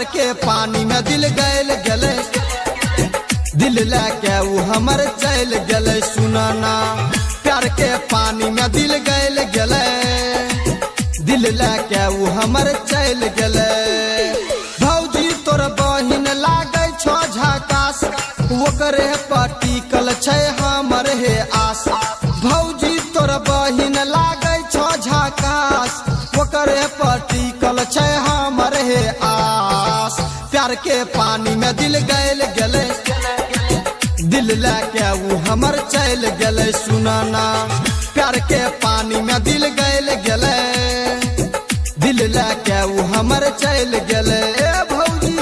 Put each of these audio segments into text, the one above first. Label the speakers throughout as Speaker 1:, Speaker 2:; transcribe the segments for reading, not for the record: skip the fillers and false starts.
Speaker 1: प्यार के पानी में दिल गैल गले, दिल लेके ऊ हमर चल गले सुनाना। प्यार के पानी में दिल गैल गले, दिल लेके ऊ हमर चल गले। भौजी तोर बहिन लागे छो झकास, ओकरे पटिकल छै हमर हे आस। भौजी तोर बहिन लागे छो झकास, ओकरे पटिकल छै हमर हे आस। प्यार के पानी में दिल गैल गले, दिल लेके ऊ हमर चल गले सुनाना। प्यार के पानी में दिल गैल गले, दिल लेके ऊ हमर चल गले। भौजी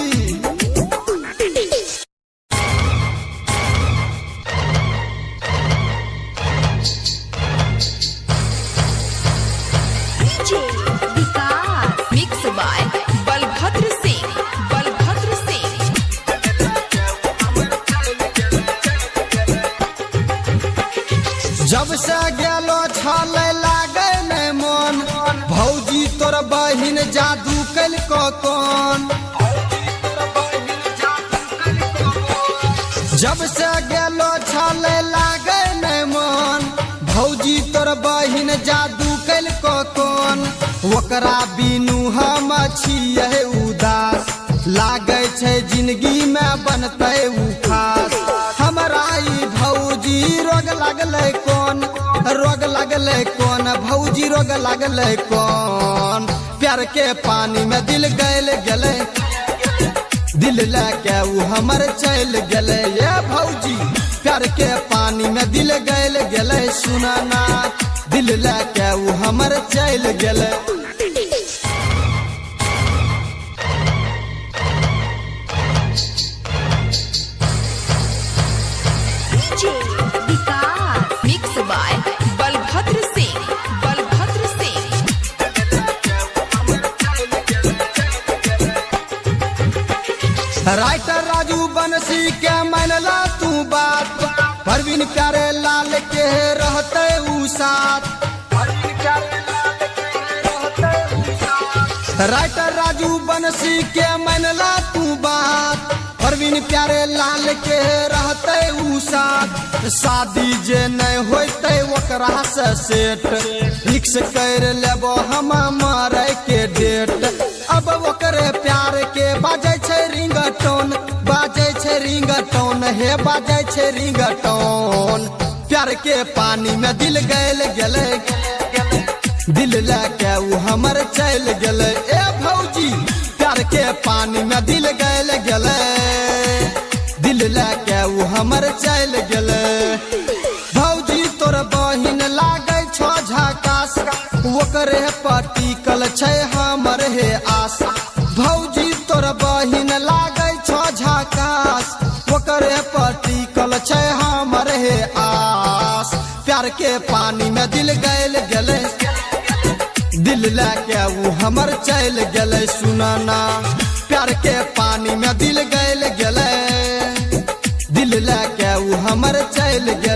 Speaker 2: मिक्स बाय बलभद्र सिंह, बलभद्र सिंह।
Speaker 1: जब से गेलो छले लागे ने मन, भौजी तोर बहिन जादू कल को कौन। जब से गेलो छले लागे ने मन, भौजी तोर बहिन जादू कल को कौन। ओकरा बिनु हम छियै उदास, लागे छै जिंदगी में बनते ऊ खास। हमरा ई भौजी रोग लगले कौन, रोग लगले कौन, भौजी रोग लगले कौन। प्यार के पानी में दिल गैल गले, दिल लेके ऊ हमर चल गले। ये भौजी प्यार के पानी में दिल गैल गले सुनाना। दिल लेके ऊ हमर चल गले।
Speaker 2: Mix by Balbhadra Singh, Balbhadra Singh.
Speaker 1: Writer Raju Bansi के मनला तू बात, परवीन प्यारे लाल के रहते ऊ साथ। राइटर राजू बंसी के मनला तू बात, परवीन प्यारे लाल के रहते ऊ साथ। शादी जे नहीं होते ओकरा से सेट, फिक्स कर लेबो हम मारे के डेट। अब ओकरे प्यार के बाजे छै रिंगटोन, बाजे छै रिंगटोन, हे बाजे छै रिंगटोन। प्यार के पानी में दिल गैल गले, दिल लेके ऊ हमर चल गले। ए भौजी प्यार के पानी में दिल गैल गले, दिल लेके ऊ हमर चल गले। भौजी तोर बहिन लागे छो झकास, ओकरे पटिकल छै हमर हे आस। भौजी तोर बहिन लागे छो झकास, ओकरे पटिकल छै हमर हे आस। प्यार के पानी में दिल गैल गले, दिल लेके ऊ हमर चल गले सुनाना। प्यार के पानी में दिल गैल गले, दिल लेके ऊ हमर चल गले।